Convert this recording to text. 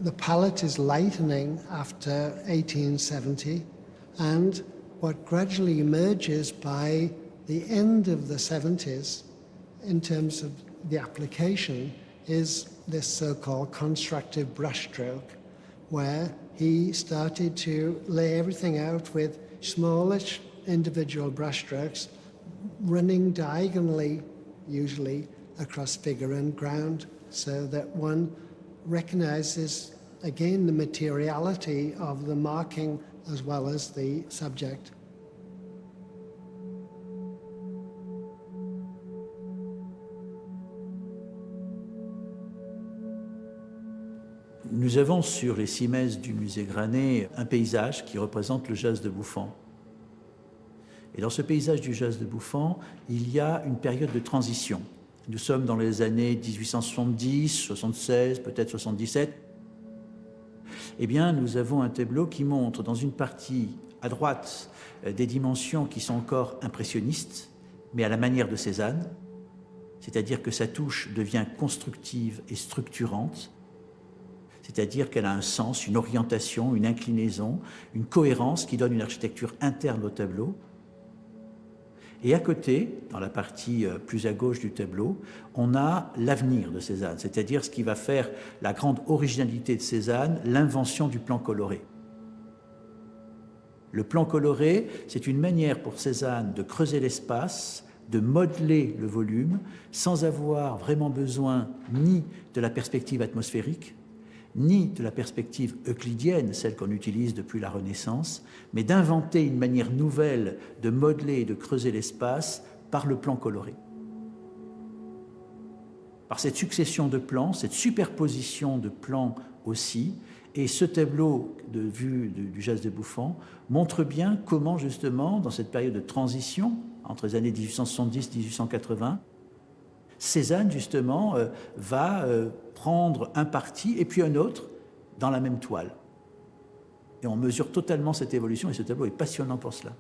the palette is lightening after 1870, and what gradually emerges by the end of the 70s in terms of the application is this so-called constructive brushstroke, where he started to lay everything out with smallish individual brushstrokes running diagonally, usually across figure and ground, so that one recognizes again the materiality of the marking as well as the subject. Nous avons sur les 6 messes du musée Granet un paysage qui représente le Jas de Bouffan. Et dans ce paysage du Jas de Bouffan, il y a une période de transition. Nous sommes dans les années 1870, 76, peut-être 77. Eh bien, nous avons un tableau qui montre dans une partie à droite des dimensions qui sont encore impressionnistes, mais à la manière de Cézanne, c'est-à-dire que sa touche devient constructive et structurante, c'est-à-dire qu'elle a un sens, une orientation, une inclinaison, une cohérence qui donne une architecture interne au tableau. Et à côté, dans la partie plus à gauche du tableau, on a l'avenir de Cézanne, c'est-à-dire ce qui va faire la grande originalité de Cézanne, l'invention du plan coloré. Le plan coloré, c'est une manière pour Cézanne de creuser l'espace, de modeler le volume, sans avoir vraiment besoin ni de la perspective atmosphérique, ni de la perspective euclidienne, celle qu'on utilise depuis la Renaissance, mais d'inventer une manière nouvelle de modeler et de creuser l'espace par le plan coloré. Par cette succession de plans, cette superposition de plans aussi, et ce tableau de vue du Jas de Bouffan montre bien comment justement, dans cette période de transition, entre les années 1870 et 1880, Cézanne, justement, va prendre un parti et puis un autre dans la même toile. Et on mesure totalement cette évolution et ce tableau est passionnant pour cela.